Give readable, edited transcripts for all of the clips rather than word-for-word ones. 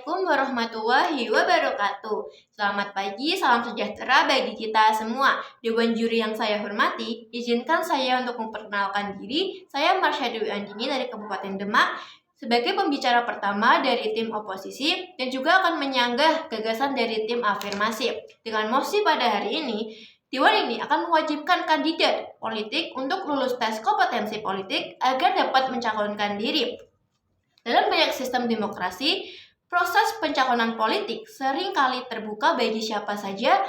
Assalamualaikum warahmatullahi wabarakatuh. Selamat pagi, salam sejahtera bagi kita semua. Dewan juri yang saya hormati, izinkan saya untuk memperkenalkan diri. Saya Marsha Dewi Andini dari Kabupaten Demak sebagai pembicara pertama dari tim oposisi dan juga akan menyanggah gagasan dari tim afirmasi. Dengan mosi pada hari ini, Dewan ini akan mewajibkan kandidat politik untuk lulus tes kompetensi politik agar dapat mencalonkan diri. Dalam banyak sistem demokrasi, proses pencalonan politik sering kali terbuka bagi siapa saja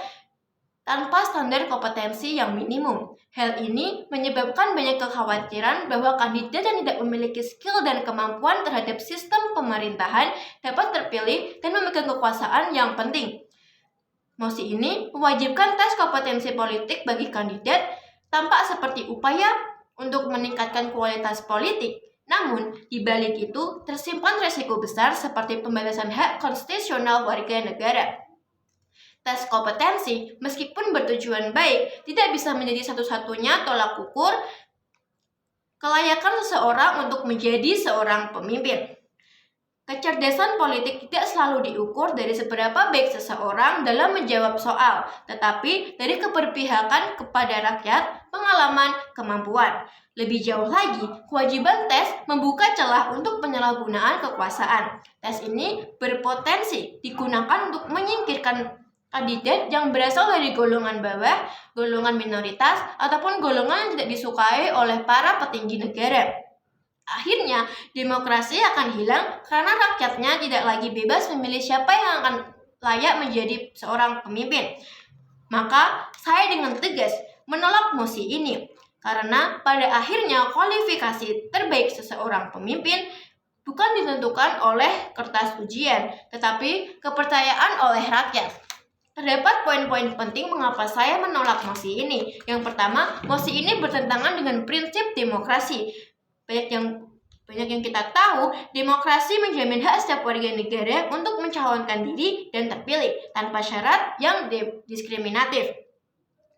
tanpa standar kompetensi yang minimum. Hal ini menyebabkan banyak kekhawatiran bahwa kandidat yang tidak memiliki skill dan kemampuan terhadap sistem pemerintahan dapat terpilih dan memegang kekuasaan yang penting. Mosi ini mewajibkan tes kompetensi politik bagi kandidat tampak seperti upaya untuk meningkatkan kualitas politik. Namun, di balik itu tersimpan resiko besar seperti pembatasan hak konstitusional warga negara. Tes kompetensi, meskipun bertujuan baik, tidak bisa menjadi satu-satunya tolak ukur kelayakan seseorang untuk menjadi seorang pemimpin. Kecerdasan politik tidak selalu diukur dari seberapa baik seseorang dalam menjawab soal, tetapi dari keberpihakan kepada rakyat, pengalaman, kemampuan. Lebih jauh lagi, kewajiban tes membuka celah untuk penyalahgunaan kekuasaan. Tes ini berpotensi digunakan untuk menyingkirkan kandidat yang berasal dari golongan bawah, golongan minoritas, ataupun golongan yang tidak disukai oleh para petinggi negara. Akhirnya, demokrasi akan hilang karena rakyatnya tidak lagi bebas memilih siapa yang akan layak menjadi seorang pemimpin. Maka, saya dengan tegas menolak mosi ini. Karena pada akhirnya kualifikasi terbaik seseorang pemimpin bukan ditentukan oleh kertas ujian, tetapi kepercayaan oleh rakyat. Terdapat poin-poin penting mengapa saya menolak mosi ini. Yang pertama, mosi ini bertentangan dengan prinsip demokrasi. Banyak yang kita tahu, demokrasi menjamin hak setiap warga negara untuk mencalonkan diri dan terpilih tanpa syarat yang diskriminatif.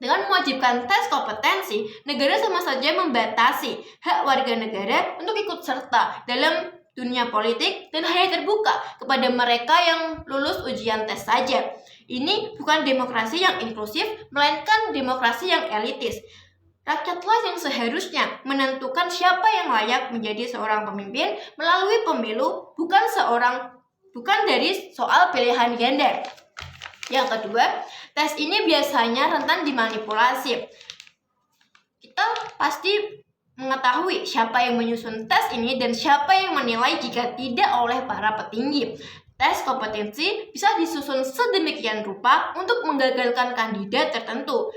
Dengan mewajibkan tes kompetensi, negara sama saja membatasi hak warga negara untuk ikut serta dalam dunia politik dan hanya terbuka kepada mereka yang lulus ujian tes saja. Ini bukan demokrasi yang inklusif, melainkan demokrasi yang elitis. Rakyatlah yang seharusnya menentukan siapa yang layak menjadi seorang pemimpin melalui pemilu, bukan dari soal pilihan gender. Yang kedua, tes ini biasanya rentan dimanipulasi. Kita pasti mengetahui siapa yang menyusun tes ini dan siapa yang menilai jika tidak oleh para petinggi. Tes kompetensi bisa disusun sedemikian rupa untuk menggagalkan kandidat tertentu,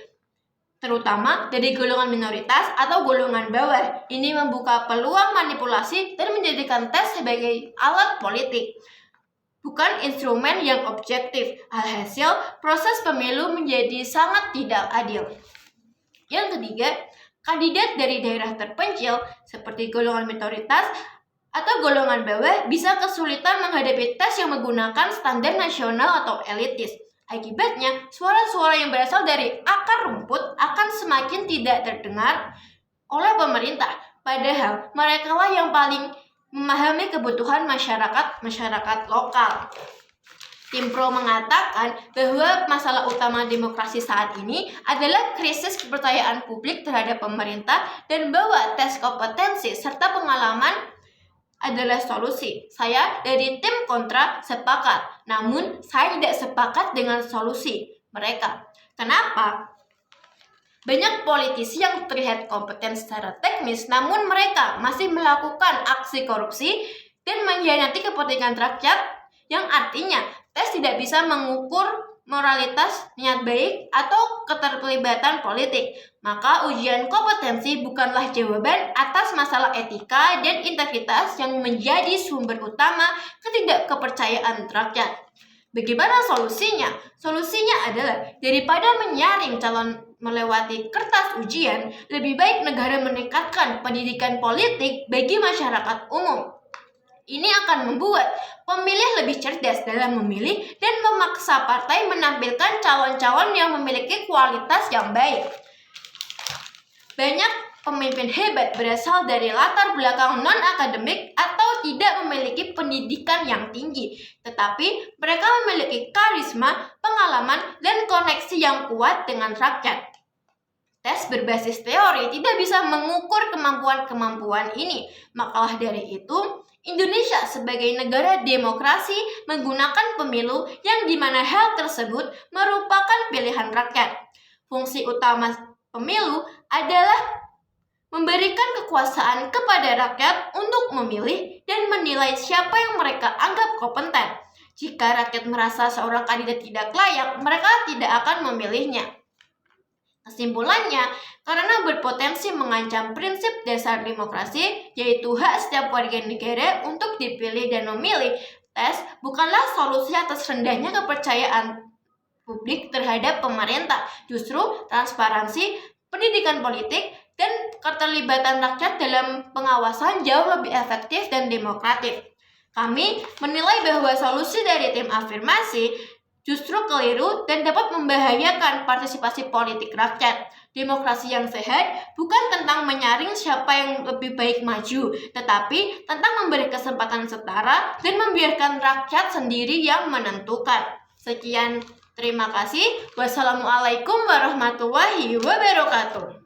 terutama dari golongan minoritas atau golongan bawah. Ini membuka peluang manipulasi dan menjadikan tes sebagai alat politik, bukan instrumen yang objektif. Alhasil, proses pemilu menjadi sangat tidak adil. Yang ketiga, kandidat dari daerah terpencil seperti golongan minoritas atau golongan bawah bisa kesulitan menghadapi tes yang menggunakan standar nasional atau elitis. Akibatnya, suara-suara yang berasal dari akar rumput akan semakin tidak terdengar oleh pemerintah. Padahal, merekalah yang paling memahami kebutuhan masyarakat lokal. Tim Pro mengatakan bahwa masalah utama demokrasi saat ini adalah krisis kepercayaan publik terhadap pemerintah dan bahwa tes kompetensi serta pengalaman adalah solusi. Saya dari tim kontra sepakat, namun saya tidak sepakat dengan solusi mereka. Kenapa? Banyak politisi yang terlihat kompeten secara teknis, namun mereka masih melakukan aksi korupsi dan mengkhianati kepentingan rakyat, yang artinya tes tidak bisa mengukur moralitas, niat baik, atau keterlibatan politik. Maka ujian kompetensi bukanlah jawaban atas masalah etika dan integritas yang menjadi sumber utama ketidakkepercayaan rakyat. Bagaimana solusinya? Solusinya adalah daripada menyaring calon melewati kertas ujian, lebih baik negara meningkatkan pendidikan politik bagi masyarakat umum. Ini akan membuat pemilih lebih cerdas dalam memilih dan memaksa partai menampilkan calon-calon yang memiliki kualitas yang baik. Banyak pemimpin hebat berasal dari latar belakang non-akademik atau tidak memiliki pendidikan yang tinggi, tetapi mereka memiliki karisma, pengalaman, dan koneksi yang kuat dengan rakyat. Tes berbasis teori tidak bisa mengukur kemampuan-kemampuan ini. Makalah dari itu, Indonesia sebagai negara demokrasi menggunakan pemilu yang dimana hal tersebut merupakan pilihan rakyat. Fungsi utama pemilu adalah memberikan kekuasaan kepada rakyat untuk memilih dan menilai siapa yang mereka anggap kompeten. Jika rakyat merasa seorang kandidat tidak layak, mereka tidak akan memilihnya. Kesimpulannya, karena berpotensi mengancam prinsip dasar demokrasi, yaitu hak setiap warga negara untuk dipilih dan memilih, tes bukanlah solusi atas rendahnya kepercayaan publik terhadap pemerintah. Justru transparansi, pendidikan politik, dan keterlibatan rakyat dalam pengawasan jauh lebih efektif dan demokratis. Kami menilai bahwa solusi dari tim afirmasi justru keliru dan dapat membahayakan partisipasi politik rakyat. Demokrasi yang sehat bukan tentang menyaring siapa yang lebih baik maju, tetapi tentang memberi kesempatan setara dan membiarkan rakyat sendiri yang menentukan. Sekian, terima kasih. Wassalamualaikum warahmatullahi wabarakatuh.